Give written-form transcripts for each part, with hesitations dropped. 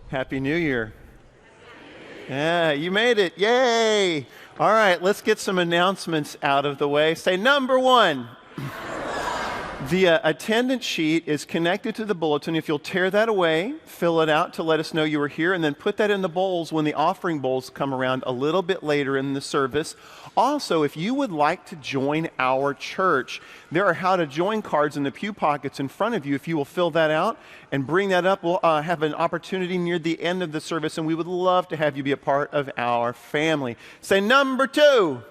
Happy New Year. Yeah, you made it. Yay. All right, let's get some announcements out of the way. Say number one. The attendance sheet is connected to the bulletin. If you'll tear that away, fill it out to let us know you were here, and then put that in the bowls when the offering bowls come around a little bit later in the service. Also, if you would like to join our church, there are how to join cards in the pew pockets in front of you. If you will fill that out and bring that up, we'll have an opportunity near the end of the service, and we would love to have you be a part of our family. Say number two.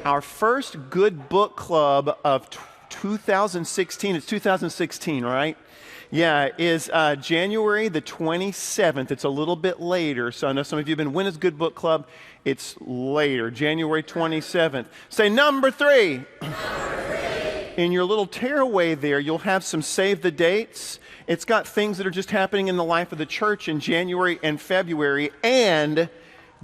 Our first Good Book Club of 2016, it's 2016, right? Yeah, is January the 27th. It's a little bit later. So I know some of you have been, when is Good Book Club? It's later, January 27th. Say number three. In your little tearaway there, you'll have some save the dates. It's got things that are just happening in the life of the church in January and February, and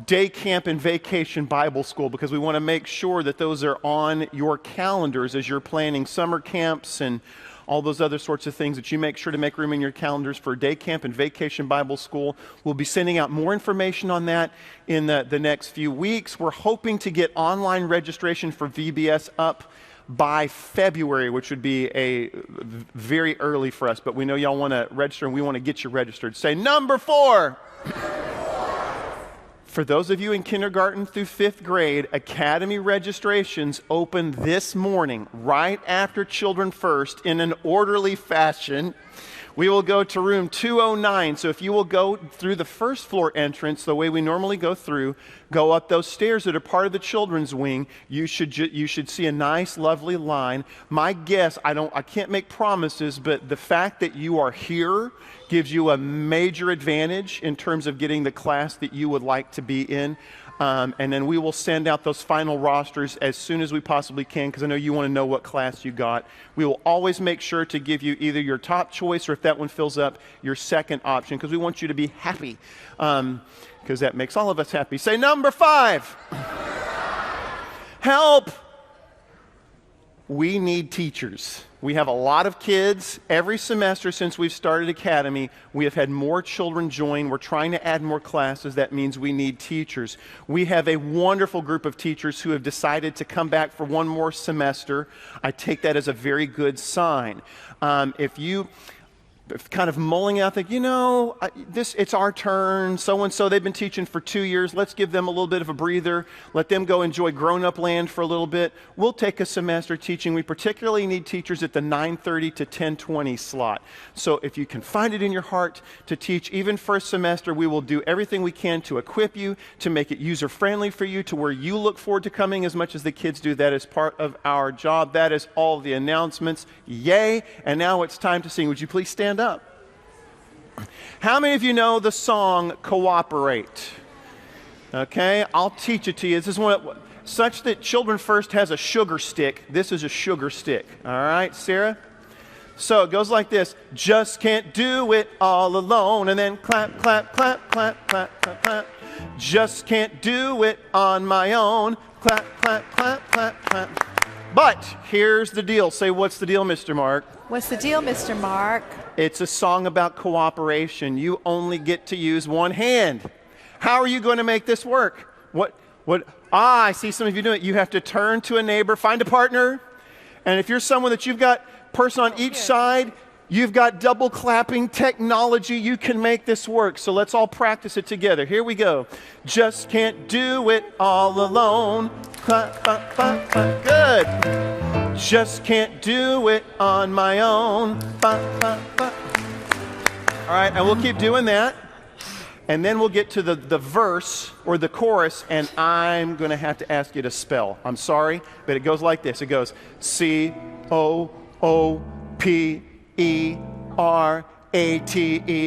day camp and vacation Bible school, because we want to make sure that those are on your calendars as you're planning summer camps and all those other sorts of things, that you make sure to make room in your calendars for day camp and vacation Bible school. We'll be sending out more information on that in the next few weeks. We're hoping to get online registration for VBS up by February, which would be a very early for us, but we know y'all want to register and we want to get you registered. Say number four. For those of you in kindergarten through fifth grade, Academy registrations open this morning, right after Children First, in an orderly fashion. We will go to room 209. So if you will go through the first floor entrance, the way we normally go through, go up those stairs that are part of the children's wing, you should see a nice, lovely line. My guess, I can't make promises, but the fact that you are here gives you a major advantage in terms of getting the class that you would like to be in. And then we will send out those final rosters as soon as we possibly can, because I know you want to know what class you got. We will always make sure to give you either your top choice, or if that one fills up, your second option, because we want you to be happy, because that makes all of us happy. Say number five. Help. We need teachers. We have a lot of kids. Every semester since we've started Academy, we have had more children join. We're trying to add more classes. That means we need teachers. We have a wonderful group of teachers who have decided to come back for one more semester. I take that as a very good sign. If you kind of mulling out, think, it's our turn, so-and-so, they've been teaching for 2 years, let's give them a little bit of a breather, let them go enjoy grown-up land for a little bit. We'll take a semester teaching. We particularly need teachers at the 9:30 to 10:20 slot. So if you can find it in your heart to teach even first semester, we will do everything we can to equip you, to make it user-friendly for you, to where you look forward to coming as much as the kids do. That is part of our job. That is all the announcements. Yay! And now it's time to sing. Would you please stand up? How many of you know the song Cooperate? Okay, I'll teach it to you. This is one such that Children First has a sugar stick. This is a sugar stick. All right, Sarah? So it goes like this. Just can't do it all alone. And then clap, clap, clap, clap, clap, clap, clap. Just can't do it on my own. Clap, clap, clap, clap, clap. But here's the deal. Say, what's the deal, Mr. Mark? What's the deal, Mr. Mark? It's a song about cooperation. You only get to use one hand. How are you going to make this work? I see some of you doing it. You have to turn to a neighbor, find a partner. And if you're someone that you've got person on each side, you've got double clapping technology, you can make this work. So let's all practice it together. Here we go. Just can't do it all alone. Clap, clap, clap, clap. Good. Just can't do it on my own. Clap, clap, clap. All right, and we'll keep doing that. And then we'll get to the verse or the chorus, and I'm going to have to ask you to spell. I'm sorry, but it goes like this. It goes C-O-O-P-E-R-A-T-E,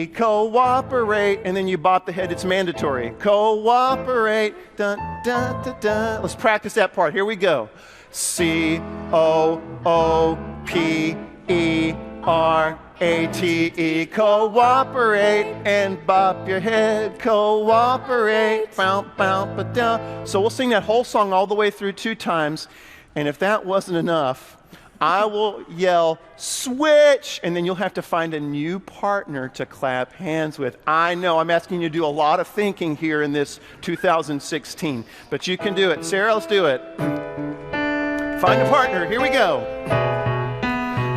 cooperate, and then you bop the head. It's mandatory. Cooperate. Dun, dun, dun, dun. Let's practice that part. Here we go. C-O-O-P-E-R-A-T-E, cooperate, and bop your head. Cooperate. Bow, bow, ba, down. So we'll sing that whole song all the way through 2 times, and if that wasn't enough, I will yell, switch, and then you'll have to find a new partner to clap hands with. I know I'm asking you to do a lot of thinking here in this 2016, but you can do it. Sarah, let's do it. Find a partner. Here we go.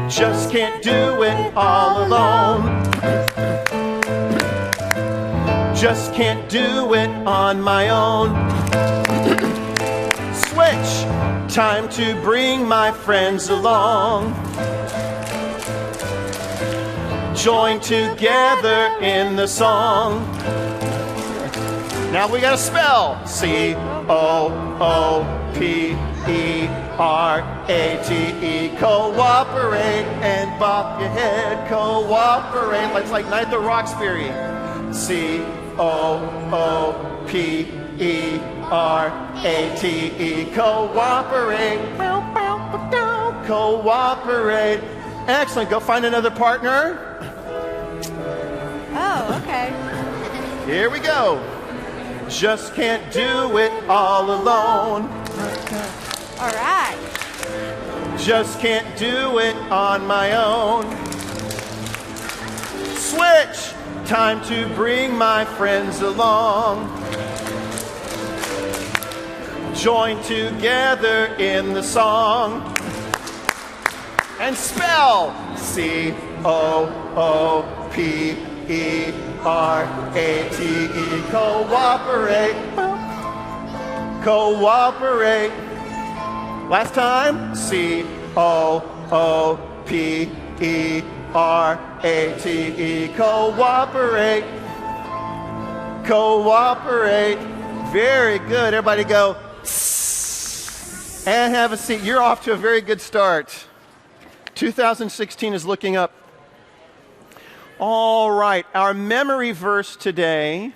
Just can't do it all alone. Just can't do it on my own. Switch. Time to bring my friends along. Join together in the song. Now we gotta spell. C-O-O-P-E-R-A-T-E. Cooperate and bop your head. Cooperate. It's like Night the Roxbury. C-O-O-P-E-R-A-T-E. Cooperate. Cooperate. Excellent. Go find another partner. Oh, okay. Here we go. Just can't do it all alone. All right. Just can't do it on my own. Switch. Time to bring my friends along. Join together in the song. And spell. C-O-O-P-E-R-A-T-E. Cooperate. Cooperate. Last time. C-O-O-P-E-R-A-T-E. Cooperate. Cooperate. Very good. Everybody go. And have a seat. You're off to a very good start. 2016 is looking up. All right. Our memory verse today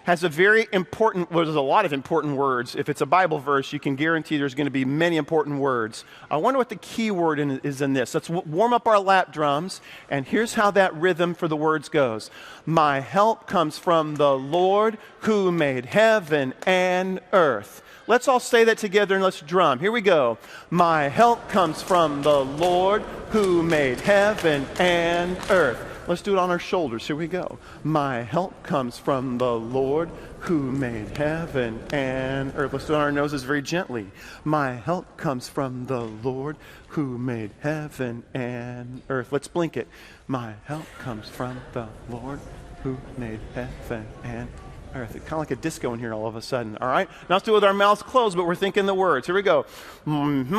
has a very important, well, there's a lot of important words. If it's a Bible verse, you can guarantee there's going to be many important words. I wonder what the key word is in this. Let's warm up our lap drums, and here's how that rhythm for the words goes. My help comes from the Lord who made heaven and earth. Let's all say that together and let's drum. Here we go. My help comes from the Lord who made heaven and earth. Let's do it on our shoulders. Here we go. My help comes from the Lord who made heaven and earth. Let's do it on our noses very gently. My help comes from the Lord who made heaven and earth. Let's blink it. My help comes from the Lord who made heaven and earth. It's kind of like a disco in here all of a sudden. All right? Now let's do it with our mouths closed, but we're thinking the words. Here we go. And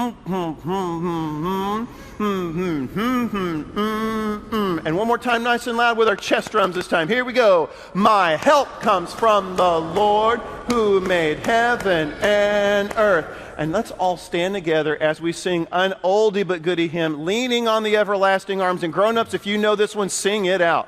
one more time, nice and loud with our chest drums this time. Here we go. My help comes from the Lord who made heaven and earth. And let's all stand together as we sing an oldie but goodie hymn, Leaning on the Everlasting Arms. And grown-ups, if you know this one, sing it out.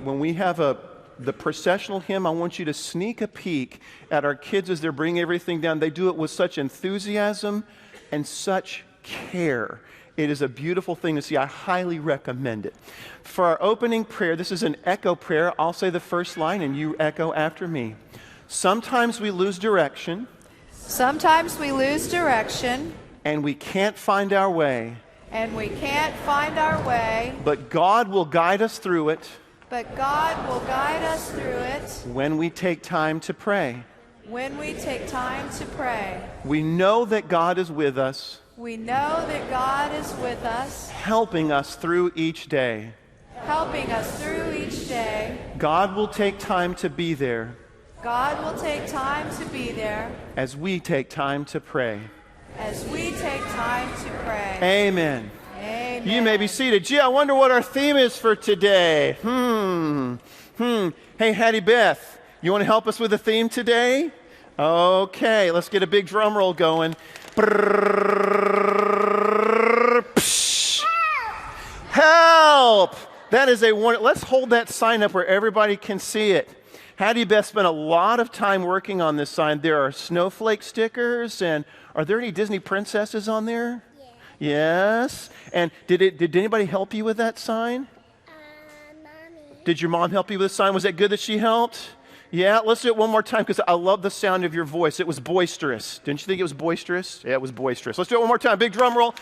when we have the processional hymn, I want you to sneak a peek at our kids as they're bringing everything down. They do it with such enthusiasm and such care. It is a beautiful thing to see. I highly recommend it. For our opening prayer, this is an echo prayer. I'll say the first line and you echo after me. Sometimes we lose direction. Sometimes we lose direction. And we can't find our way. And we can't find our way. But God will guide us through it. But God will guide us through it. When we take time to pray. When we take time to pray. We know that God is with us. We know that God is with us. Helping us through each day. Helping us through each day. God will take time to be there. God will take time to be there. As we take time to pray. As we take time to pray. Amen. Amen. You may be seated. Gee, I wonder what our theme is for today. Hey, Hattie Beth, you want to help us with the theme today? Okay, let's get a big drum roll going. Help! That is a one. Let's hold that sign up where everybody can see it. Hattie Beth spent a lot of time working on this sign. There are snowflake stickers, and are there any Disney princesses on there? Yes. And did anybody help you with that sign? Mommy. Did your mom help you with the sign? Was it good that she helped? Yeah, let's do it one more time because I love the sound of your voice. It was boisterous. Didn't you think it was boisterous? Yeah, it was boisterous. Let's do it one more time. Big drum roll.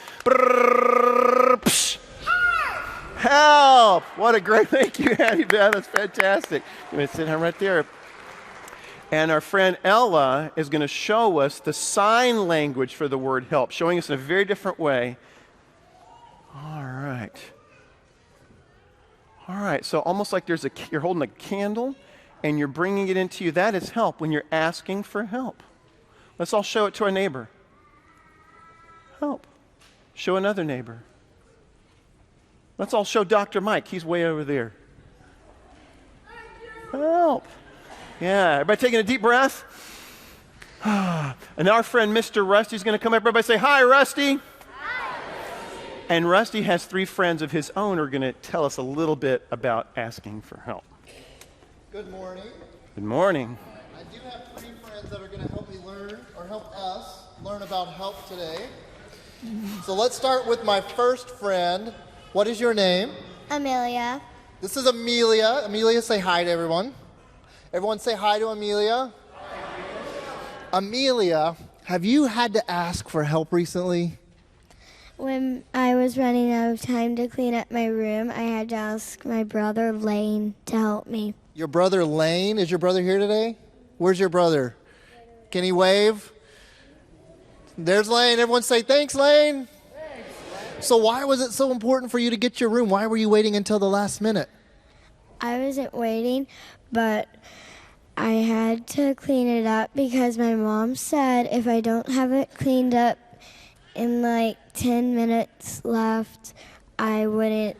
Help! What a great, thank you, Hattie Beth. That's fantastic. I'm going to sit down right there. And our friend Ella is going to show us the sign language for the word help, showing us in a very different way. All right. All right, so almost like you're holding a candle and you're bringing it into you. That is help when you're asking for help. Let's all show it to our neighbor. Help. Show another neighbor. Let's all show Dr. Mike. He's way over there. Help. Yeah, everybody taking a deep breath. And our friend Mr. Rusty's going to come up. Everybody say, hi, Rusty. Hi. And Rusty has 3 friends of his own who are going to tell us a little bit about asking for help. Good morning. Good morning. I do have 3 friends that are going to help me learn, or help us learn about help today. So let's start with my first friend. What is your name? Amelia. This is Amelia. Amelia, say hi to everyone. Everyone say hi to Amelia. Hi. Amelia, have you had to ask for help recently? When I was running out of time to clean up my room, I had to ask my brother Lane to help me. Your brother Lane? Is your brother here today? Where's your brother? Can he wave? There's Lane. Everyone say, thanks, Lane. So why was it so important for you to get your room? Why were you waiting until the last minute? I wasn't waiting, but I had to clean it up because my mom said if I don't have it cleaned up in like 10 minutes left, I wouldn't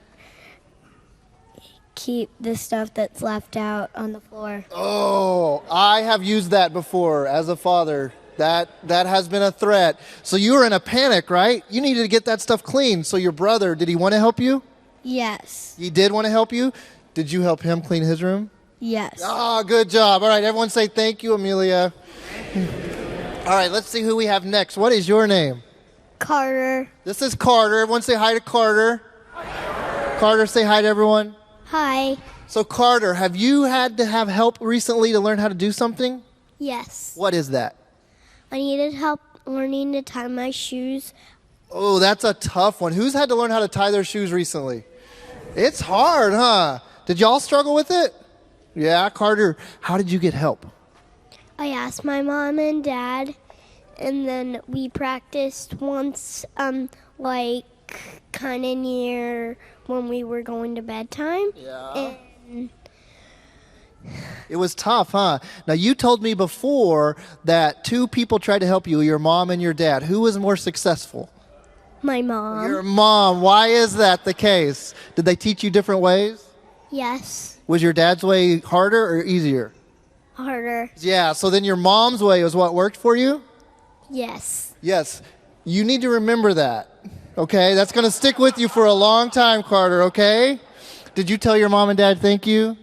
keep the stuff that's left out on the floor. Oh, I have used that before as a father. That has been a threat. So you were in a panic, right? You needed to get that stuff clean. So your brother, did he want to help you? Yes. He did want to help you? Did you help him clean his room? Yes. Ah, good job. All right, everyone say thank you, Amelia. All right, let's see who we have next. What is your name? Carter. This is Carter. Everyone say hi to Carter. Hi, Carter, say hi to everyone. Hi. So Carter, have you had to have help recently to learn how to do something? Yes. What is that? I needed help learning to tie my shoes. Oh, that's a tough one. Who's had to learn how to tie their shoes recently? It's hard, huh? Did y'all struggle with it? Yeah, Carter, how did you get help? I asked my mom and dad, and then we practiced once, like, kind of near when we were going to bedtime. Yeah. And it was tough, huh? Now, you told me before that 2 people tried to help you, your mom and your dad. Who was more successful? my mom. Your mom. Why is that the case? Did they teach you different ways? Yes. Was your dad's way harder or easier? Harder. Yeah, so then your mom's way was what worked for you? Yes. Yes. You need to remember that, okay? That's going to stick with you for a long time, Carter, okay? Did you tell your mom and dad thank you?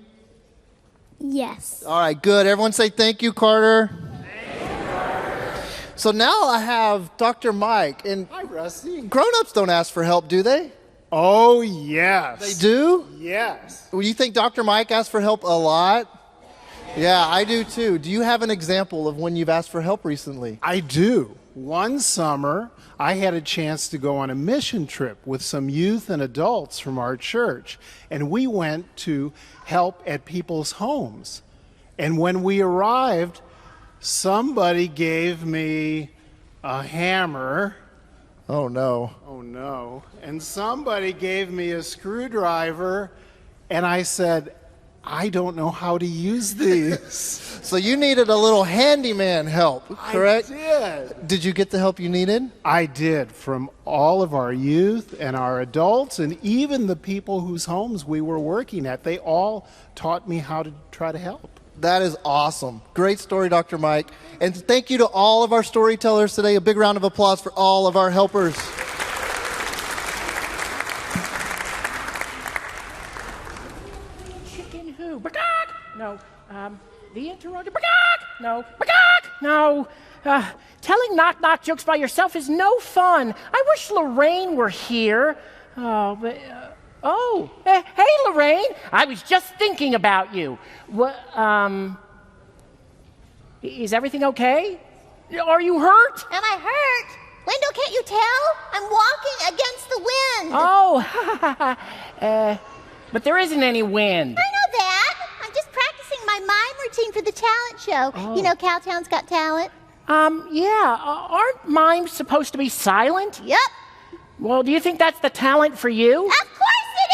Yes. All right, good. Everyone say thank you, Carter. So now I have Dr. Mike. And Hi, Rusty. grown-ups don't ask for help, do they? Oh, yes. They do? Yes. Well, you think Dr. Mike asks for help a lot? Yeah, I do too. Do you have an example of when you've asked for help recently? I do. One summer, I had a chance to go on a mission trip with some youth and adults from our church, and we went to help at people's homes. And when we arrived, somebody gave me a hammer. Oh, no. Oh, no. And somebody gave me a screwdriver, and I said, I don't know how to use these. So you needed a little handyman help, correct? I did. Did you get the help you needed? I did, from all of our youth and our adults and even the people whose homes we were working at. They all taught me how to try to help. That is awesome. Great story, Dr. Mike. And thank you to all of our storytellers today. A big round of applause for all of our helpers. Chicken who? Bagog! No. The interrogator. Bagog! No. Bagog! No. Telling knock-knock jokes by yourself is no fun. I wish Lorraine were here. Oh, but... hey, Lorraine. I was just thinking about you. What, is everything okay? Are you hurt? Am I hurt? Wendell, can't you tell? I'm walking against the wind. Oh, but there isn't any wind. I know that. I'm just practicing my mime routine for the talent show. Oh. You know Cowtown's Got Talent? Yeah. Aren't mimes supposed to be silent? Yep. Well, do you think that's the talent for you? Of course it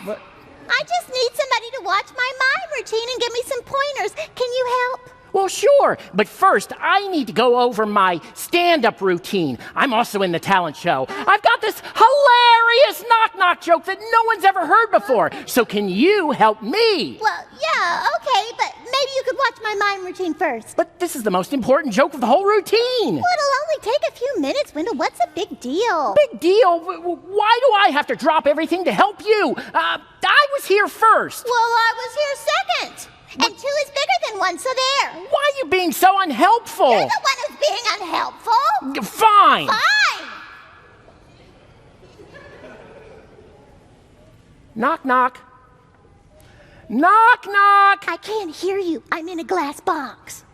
is. What? I just need somebody to watch my mime routine and give me some pointers. Can you help? Well, sure, but first I need to go over my stand-up routine. I'm also in the talent show. I've got this hilarious knock-knock joke that no one's ever heard before. So can you help me? Well, yeah, okay, but maybe you could watch my mime routine first. But this is the most important joke of the whole routine. Well, it'll only take a few minutes, Wendell. What's a big deal? Big deal? Why do I have to drop everything to help you? I was here first. Well, I was here second. And two is bigger than one, so there. Why are you being so unhelpful? You're the one who's being unhelpful. Fine. Fine. Knock, knock. Knock, knock. I can't hear you. I'm in a glass box.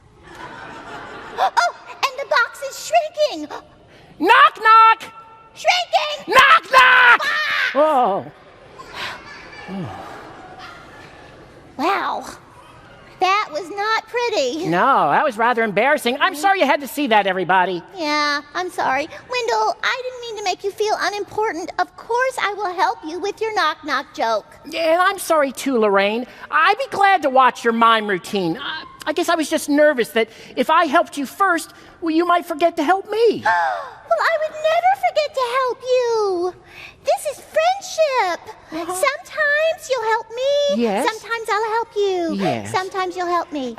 Oh, and the box is shrinking. Knock, knock. Shrinking. Knock, knock. Ah! Oh. Wow. That was not pretty. No, that was rather embarrassing. I'm sorry you had to see that, everybody. Yeah, I'm sorry. Wendell, I didn't mean to make you feel unimportant. Of course I will help you with your knock-knock joke. And I'm sorry too, Lorraine. I'd be glad to watch your mime routine. I guess I was just nervous that if I helped you first, well, you might forget to help me. Well, I would never forget to help you. This is friendship. Sometimes you'll help me. Yes. Sometimes I'll help you. Yes. Sometimes you'll help me.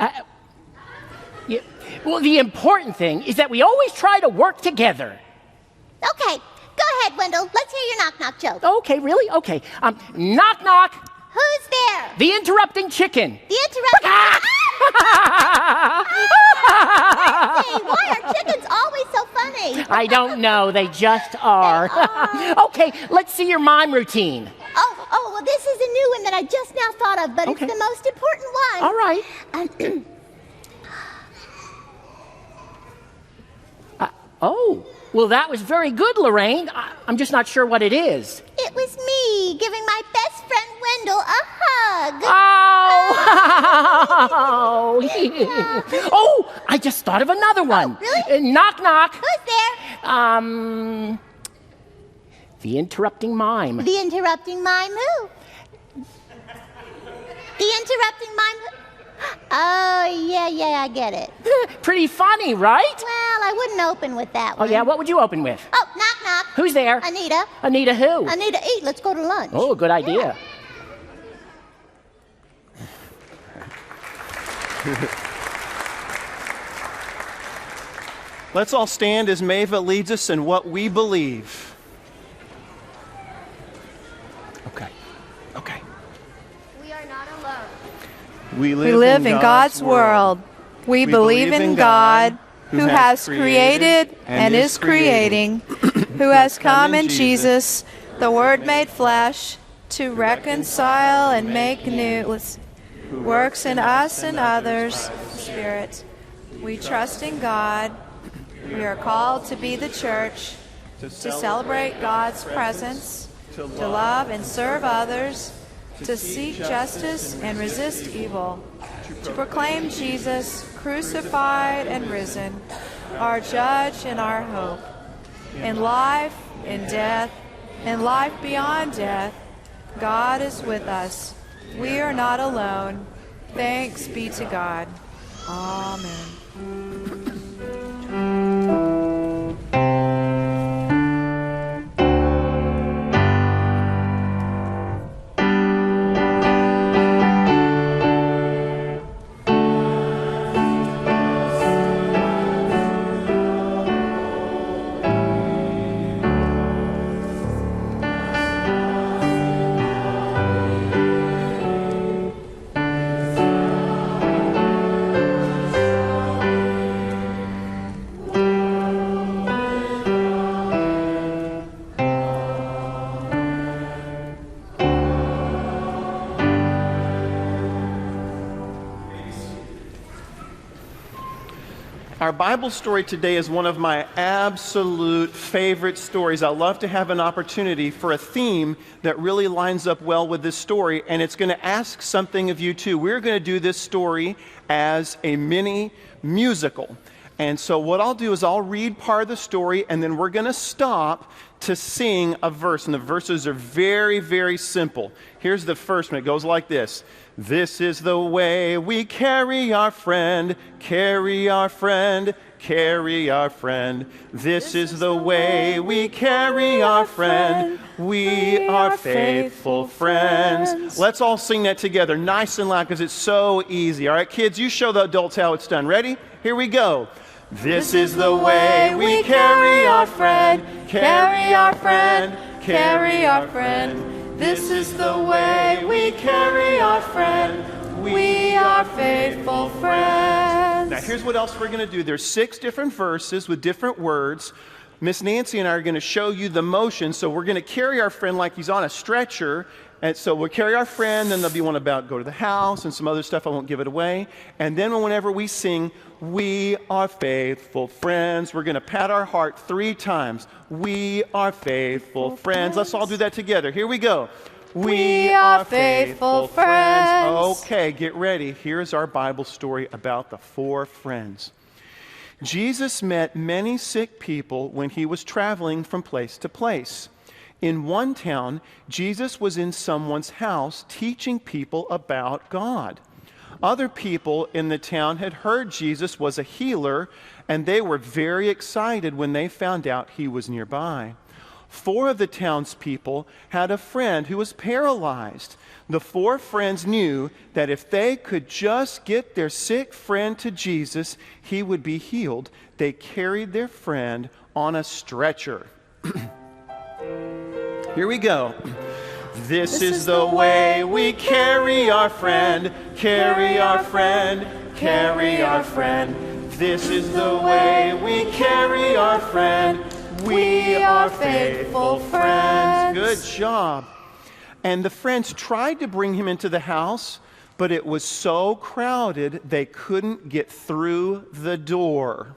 Yeah. Well, the important thing is that we always try to work together. Okay, go ahead, Wendell. Let's hear your knock-knock joke. Okay, really? Okay. Knock, knock. Who's there? The interrupting chicken. The interrupting... Hey, why are chickens always so funny? I don't know. They just are. Okay, let's see your mime routine. Oh, well, this is a new one that I just now thought of, but Okay. it's the most important one. All right. Oh, well, that was very good, Lorraine. I'm just not sure what it is. It was me giving my best friend Wendell a hug. Oh! Oh, I just thought of another one. really? Knock, knock. Who's there? The interrupting mime. The interrupting mime who? The interrupting mime who? Oh, yeah, I get it. Pretty funny, right? Well, I wouldn't open with that Oh, one. yeah, what would you open with? Oh, knock, knock. Who's there? Anita. Anita who? Anita, eat. Let's go to lunch. Oh, good idea. Let's all stand as Mava leads us in what we believe. Okay. We are not alone. We We live in God's world. We believe in God, who has created and is creating, who has come in Jesus, the Word made flesh, to reconcile and make new, works in us and others, Spirit. We trust in God. We are called to be the church, to celebrate God's presence, to love and serve others, to seek justice and resist evil, to proclaim Jesus crucified and risen, our judge and our hope. In life, in death, in life beyond death, God is with us. We are not alone. Thanks be to God. Amen. Our Bible story today is one of my absolute favorite stories. I love to have an opportunity for a theme that really lines up well with this story, and it's going to ask something of you too. We're going to do this story as a mini musical. And so what I'll do is I'll read part of the story, and then we're going to stop to sing a verse. And the verses are very, very simple. Here's the first one. It goes like this. This is the way we carry our friend, carry our friend, carry our friend. This is the way we carry our friend. We are faithful friends. Let's all sing that together, nice and loud, because it's so easy. All right, kids, you show the adults how it's done. Ready? Here we go. This is the way we carry our friend, carry our friend, carry our friend. This is the way we carry our friend. We are faithful friends. Now here's what else we're going to do. There's 6 different verses with different words. Miss Nancy and I are going to show you the motion. So we're going to carry our friend like he's on a stretcher. And so we'll carry our friend, then there'll be one about go to the house and some other stuff. I won't give it away. And then whenever we sing, we are faithful friends, we're going to pat our heart 3 times. We are faithful friends. Let's all do that together. Here we go. We are faithful friends. Okay, get ready. Here's our Bible story about the 4 friends. Jesus met many sick people when he was traveling from place to place. In one town, Jesus was in someone's house teaching people about God. Other people in the town had heard Jesus was a healer, and they were very excited when they found out he was nearby. 4 of the townspeople had a friend who was paralyzed. The 4 friends knew that if they could just get their sick friend to Jesus, he would be healed. They carried their friend on a stretcher. Here we go. This is the way we carry our friend, carry our friend, carry our friend. This is the way we carry our friend. We are faithful friends. Good job. And the friends tried to bring him into the house, but it was so crowded they couldn't get through the door.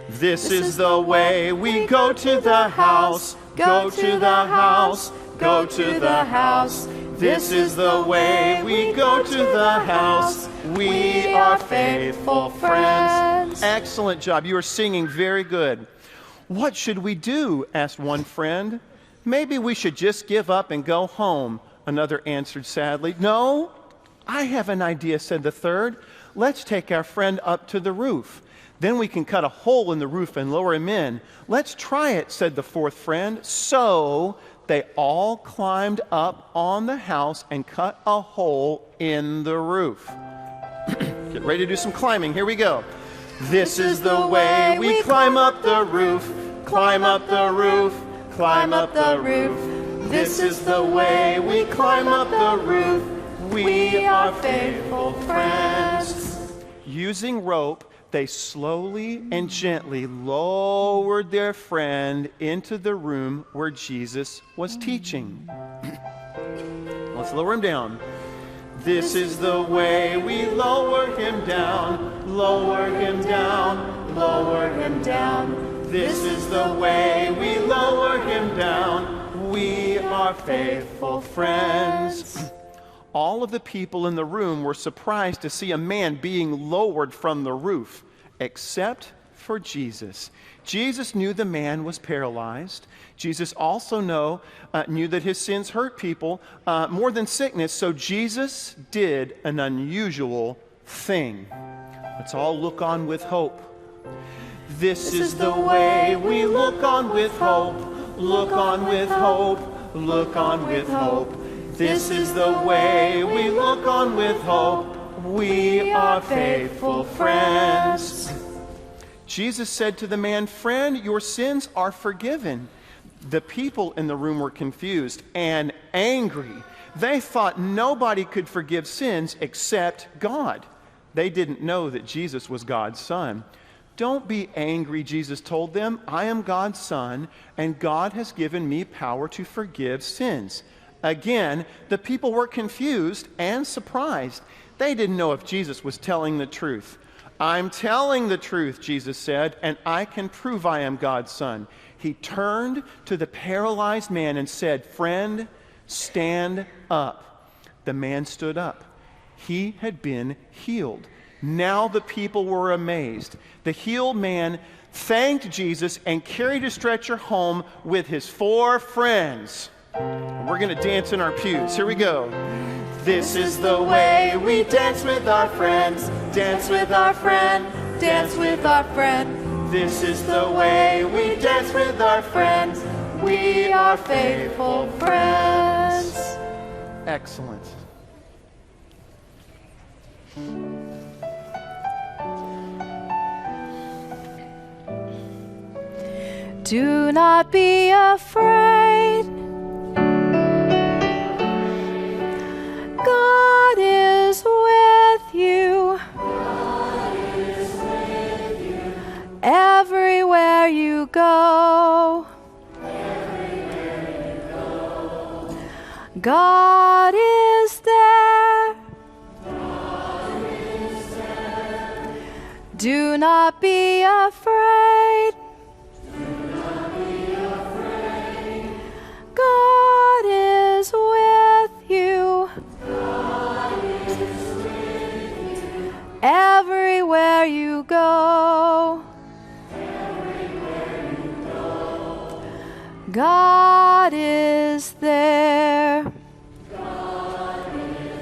This is the way we go to the house, go to the house, go to the house. This is the way we go to the house. We are faithful friends. Excellent job. You are singing very good. What should we do? Asked one friend. Maybe we should just give up and go home, another answered sadly. No, I have an idea, said the third. Let's take our friend up to the roof. Then we can cut a hole in the roof and lower him in. Let's try it, said the 4th friend. So they all climbed up on the house and cut a hole in the roof. Get ready to do some climbing. Here we go. This is the way we climb up the roof, climb up the roof, climb up the roof. This is the way we climb up the roof. We are faithful friends. Using rope, they slowly and gently lowered their friend into the room where Jesus was teaching. Let's lower him down. This is the way we lower him down, lower him down, lower him down. This is the way we lower him down. We are faithful friends. All of the people in the room were surprised to see a man being lowered from the roof, except for Jesus. Jesus knew the man was paralyzed. Jesus also knew that his sins hurt people more than sickness, so Jesus did an unusual thing. Let's all look on with hope. This is the way we look on with hope, look on with hope, look on with hope. This is the way we look on with hope. We are faithful friends. Jesus said to the man, "Friend, your sins are forgiven." The people in the room were confused and angry. They thought nobody could forgive sins except God. They didn't know that Jesus was God's Son. "Don't be angry," Jesus told them. "I am God's Son, and God has given me power to forgive sins." Again, the people were confused and surprised. They didn't know if Jesus was telling the truth. "I'm telling the truth," Jesus said, "and I can prove I am God's Son." He turned to the paralyzed man and said, "Friend, stand up." The man stood up. He had been healed. Now the people were amazed. The healed man thanked Jesus and carried his stretcher home with his 4 friends. We're going to dance in our pews. Here we go. This is the way we dance with our friends. Dance with our friend. Dance with our friend. This is the way we dance with our friends. We are faithful friends. Excellent. Do not be afraid. God is with you. God is with you. Everywhere you go. Everywhere you go. God is there. God is there. Do not be afraid. Do not be afraid. God is with you. God is with you. Everywhere you go. Everywhere you go. God is there. God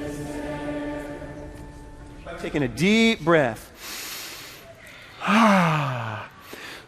is there. Taking a deep breath.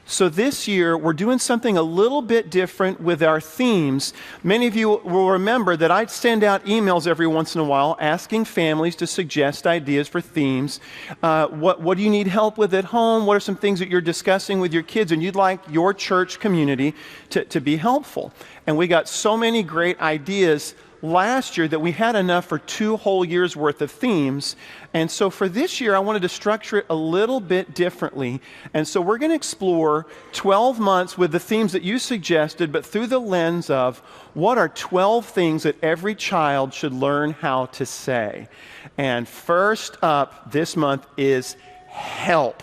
So this year, we're doing something a little bit different with our themes. Many of you will remember that I'd send out emails every once in a while asking families to suggest ideas for themes. What do you need help with at home? What are some things that you're discussing with your kids and you'd like your church community to be helpful? And we got so many great ideas last year that we had enough for 2 whole years worth of themes. And so for this year, I wanted to structure it a little bit differently. And so we're going to explore 12 months with the themes that you suggested, but through the lens of what are 12 things that every child should learn how to say. And first up this month is help.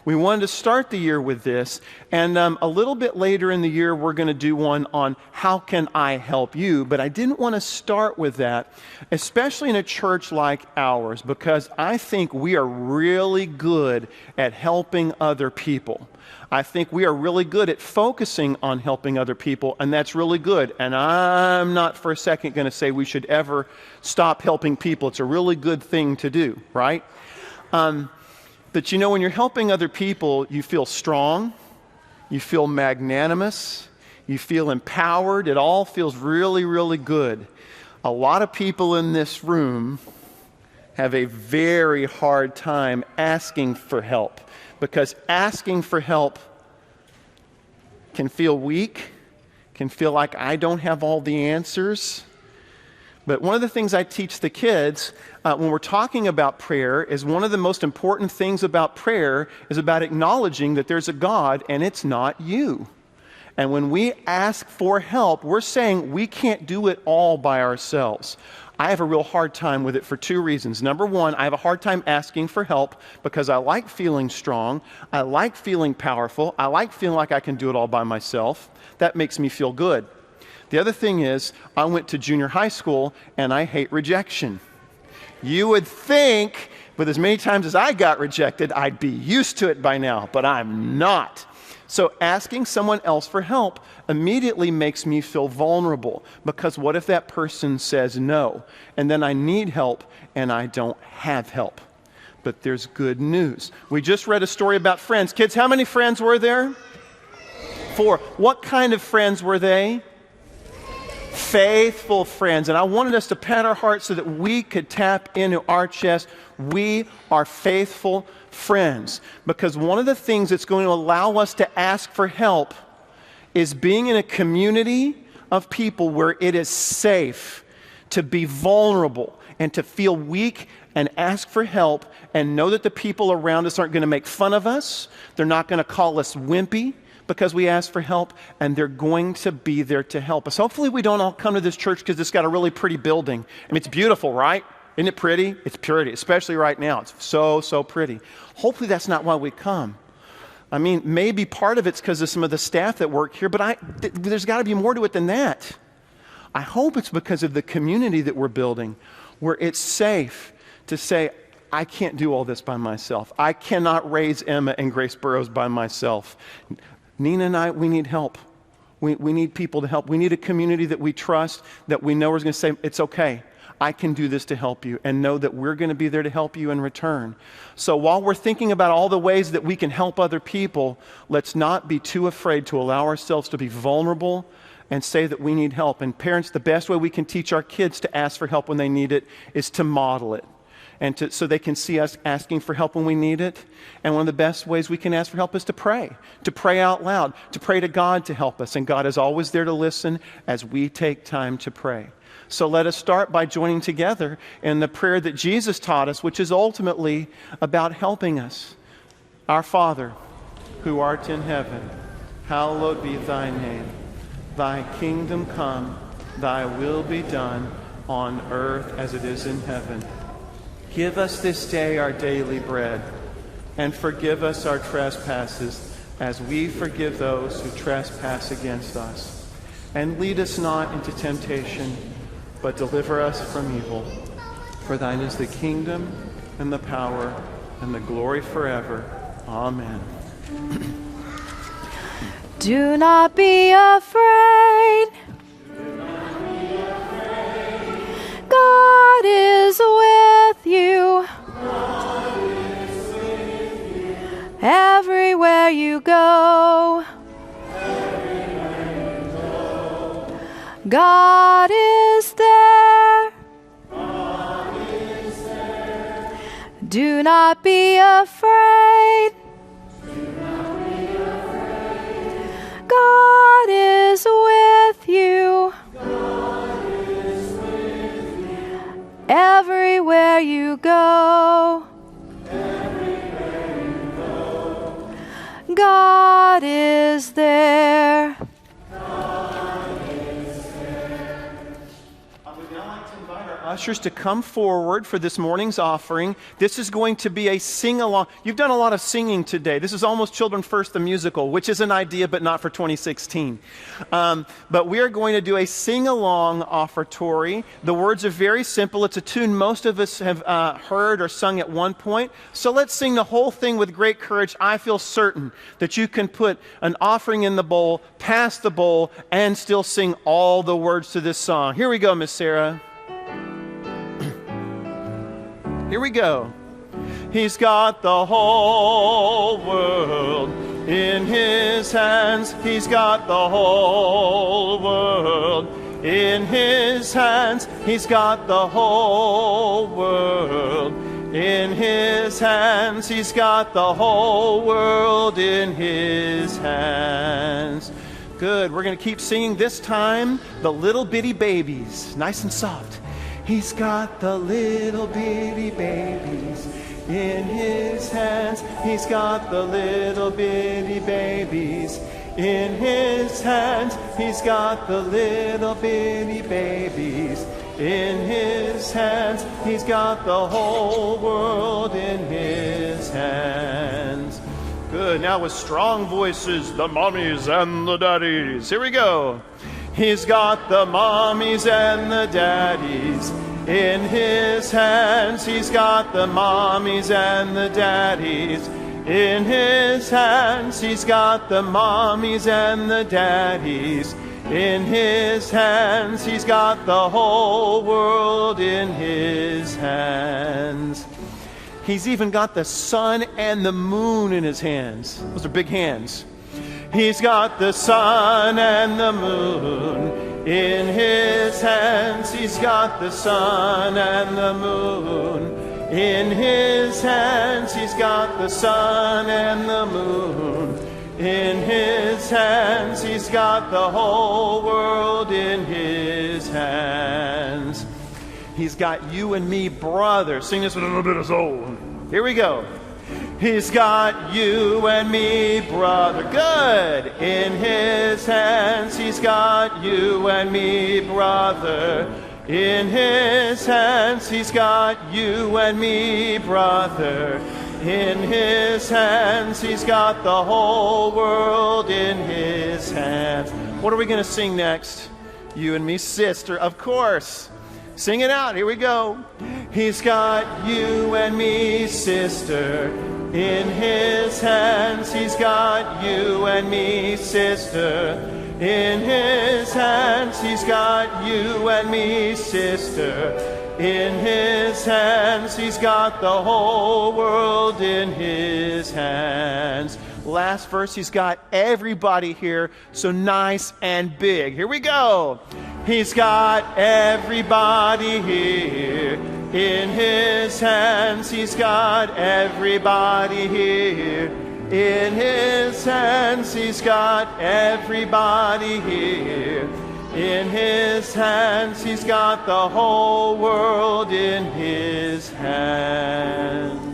We wanted to start the year with this, and a little bit later in the year, we're going to do one on how can I help you, but I didn't want to start with that, especially in a church like ours, because I think we are really good at helping other people. I think we are really good at focusing on helping other people, and that's really good. And I'm not for a second going to say we should ever stop helping people. It's a really good thing to do, right? But you know, when you're helping other people, you feel strong, you feel magnanimous, you feel empowered. It all feels really, really good. A lot of people in this room have a very hard time asking for help, because asking for help can feel weak, can feel like I don't have all the answers. But one of the things I teach the kids when we're talking about prayer is one of the most important things about prayer is about acknowledging that there's a God and it's not you. And when we ask for help, we're saying we can't do it all by ourselves. I have a real hard time with it for two reasons. Number one, I have a hard time asking for help because I like feeling strong. I like feeling powerful. I like feeling like I can do it all by myself. That makes me feel good. The other thing is, I went to junior high school and I hate rejection. You would think, with as many times as I got rejected, I'd be used to it by now, but I'm not. So asking someone else for help immediately makes me feel vulnerable, because what if that person says no, and then I need help and I don't have help? But there's good news. We just read a story about friends. Kids, how many friends were there? 4. What kind of friends were they? Faithful friends. And I wanted us to pat our hearts so that we could tap into our chest. We are faithful friends. Because one of the things that's going to allow us to ask for help is being in a community of people where it is safe to be vulnerable and to feel weak and ask for help and know that the people around us aren't going to make fun of us. They're not going to call us wimpy because we ask for help, and they're going to be there to help us. Hopefully we don't all come to this church because it's got a really pretty building. I mean, it's beautiful, right? Isn't it pretty? It's pretty, especially right now. It's so, so pretty. Hopefully that's not why we come. I mean, maybe part of it's because of some of the staff that work here, but there's got to be more to it than that. I hope it's because of the community that we're building, where it's safe to say, I can't do all this by myself. I cannot raise Emma and Grace Burrows by myself. Nina and I, we need help. We need people to help. We need a community that we trust, that we know is going to say, it's okay. I can do this to help you, and know that we're going to be there to help you in return. So while we're thinking about all the ways that we can help other people, let's not be too afraid to allow ourselves to be vulnerable and say that we need help. And parents, the best way we can teach our kids to ask for help when they need it is to model it. And so they can see us asking for help when we need it. And one of the best ways we can ask for help is to pray out loud, to pray to God to help us. And God is always there to listen as we take time to pray. So let us start by joining together in the prayer that Jesus taught us, which is ultimately about helping us. Our Father, who art in heaven, hallowed be thy name. Thy kingdom come, thy will be done on earth as it is in heaven. Give us this day our daily bread, and forgive us our trespasses as we forgive those who trespass against us. And lead us not into temptation, but deliver us from evil. For thine is the kingdom and the power and the glory forever. Amen. Do not be afraid. God is with you. Everywhere you go. God is there. Do not be afraid. God is with you. Everywhere you go. God is there. Ushers to come forward for this morning's offering. This is going to be a sing-along. You've done a lot of singing today. This is Almost Children First, the musical, which is an idea, but not for 2016. But we are going to do a sing-along offertory. The words are very simple. It's a tune most of us have heard or sung at one point. So let's sing the whole thing with great courage. I feel certain that you can put an offering in the bowl, pass the bowl, and still sing all the words to this song. Here we go, Miss Sarah. Here we go. He's got the whole world in his hands. He's got the whole world in his hands. He's got the whole world in his hands. He's got the whole world in his hands. Good. We're going to keep singing this time, the little bitty babies, nice and soft. He's got the little bitty babies in his hands. He's got the little bitty babies in his hands. He's got the little bitty babies in his hands. He's got the whole world in his hands. Good. Now with strong voices, the mommies and the daddies. Here we go. He's got the mommies and the daddies in his hands. He's got the mommies and the daddies in his hands. He's got the mommies and the daddies in his hands. He's got the whole world in his hands. He's even got the sun and the moon in his hands. Those are big hands. He's got the sun and the moon in his hands. He's got the sun and the moon in his hands. He's got the sun and the moon in his hands. He's got the whole world in his hands. He's got you and me, brother. Sing this with a little bit of soul. Here we go. He's got you and me, brother. Good. In his hands. He's got you and me, brother. In his hands. He's got you and me, brother. In his hands. He's got the whole world in his hands. What are we going to sing next? You and me, sister, of course. Sing it out. Here we go. He's got you and me, sister, in his hands. He's got you and me, sister, in his hands. He's got you and me, sister, in his hands. He's got the whole world in his hands. Last verse, he's got everybody here, so nice and big. Here we go. He's got everybody here in his hands. He's got everybody here in his hands. He's got everybody here in his hands. He's got the whole world in his hands.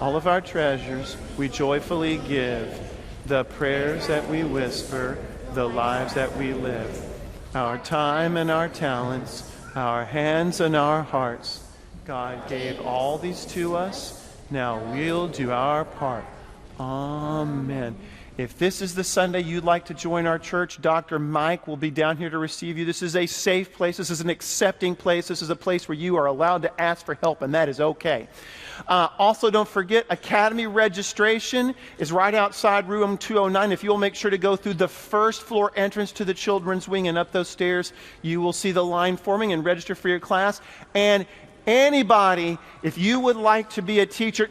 All of our treasures we joyfully give, the prayers that we whisper, the lives that we live, our time and our talents, our hands and our hearts. God gave all these to us. Now we'll do our part. Amen. If this is the Sunday you'd like to join our church, Dr. Mike will be down here to receive you. This is a safe place. This is an accepting place. This is a place where you are allowed to ask for help, and that is okay. Also, don't forget, Academy registration is right outside room 209. If you'll make sure to go through the first floor entrance to the children's wing and up those stairs, you will see the line forming and register for your class. And anybody, if you would like to be a teacher,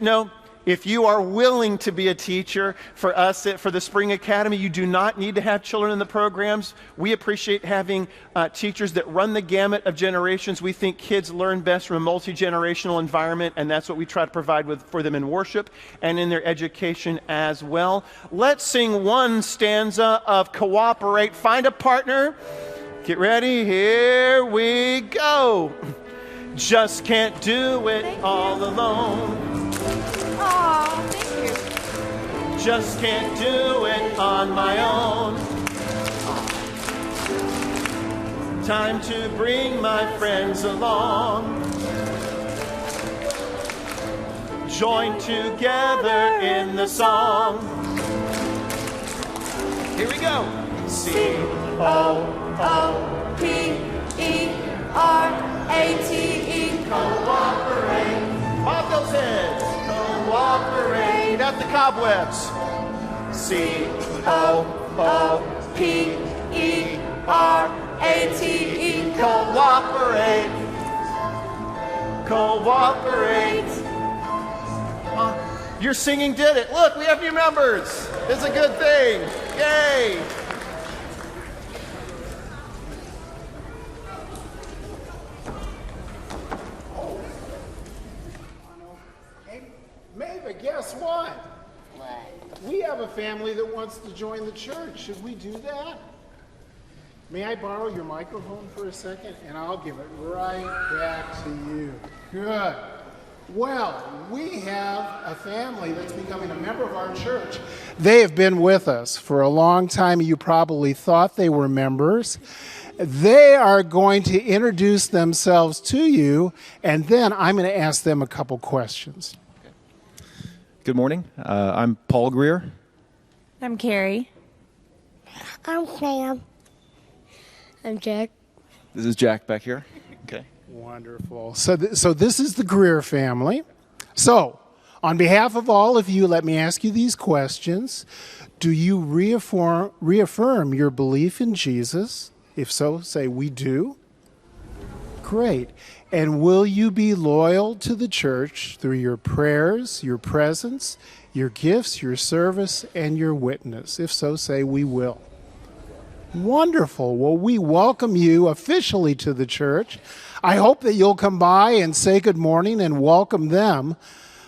if you are willing to be a teacher for us for the Spring Academy, you do not need to have children in the programs. We appreciate having teachers that run the gamut of generations. We think kids learn best from a multi-generational environment, and that's what we try to provide for them in worship and in their education as well. Let's sing one stanza of Cooperate. Find a partner. Get ready. Here we go. Just can't do it all alone. Aw, thank you. Just can't do it on my own. Time to bring my friends along. Join together in the song. Here we go. C-O-O-P-E-R-A-T-E. Cooperate. Pop those heads. Cooperate. At the cobwebs. C-O-O-P-E-R-A-T-E. Cooperate. Cooperate. Your singing did it. Look, we have new members. It's a good thing. Yay. Hey, Maeva, guess what? We have a family that wants to join the church. Should we do that? May I borrow your microphone for a second? And I'll give it right back to you. Good. Well, we have a family that's becoming a member of our church. They have been with us for a long time. You probably thought they were members. They are going to introduce themselves to you, and then I'm going to ask them a couple questions. Good morning. I'm Paul Greer. I'm Carrie. I'm Sam. I'm Jack. This is Jack back here. Okay. Wonderful. So this is the Greer family. So, on behalf of all of you, let me ask you these questions. Do you reaffirm your belief in Jesus? If so, say, we do. Great. And will you be loyal to the church through your prayers, your presence, your gifts, your service, and your witness? If so, say, we will. Wonderful. Well, we welcome you officially to the church. I hope that you'll come by and say good morning and welcome them.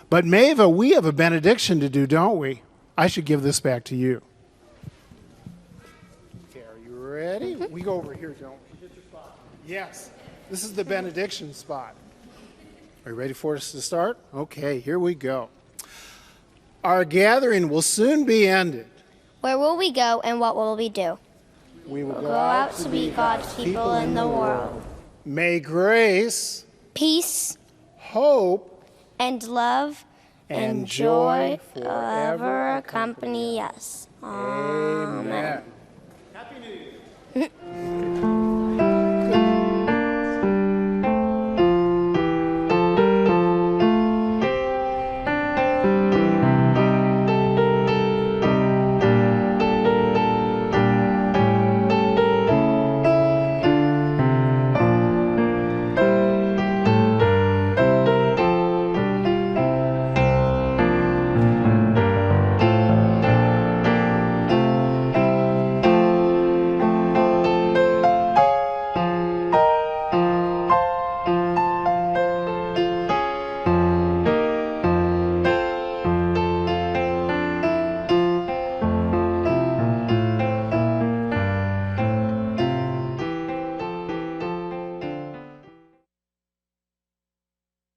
But Maeva, we have a benediction to do, don't we? I should give this back to you. Okay, are you ready? We go over here, don't we? Yes. This is the benediction spot. Are you ready for us to start? Okay, here we go. Our gathering will soon be ended. Where will we go and what will we do? We will Go out to be God's people in the world. May grace, Peace hope, and love and and joy joy forever forever accompany us. Amen. Amen. Happy New Year.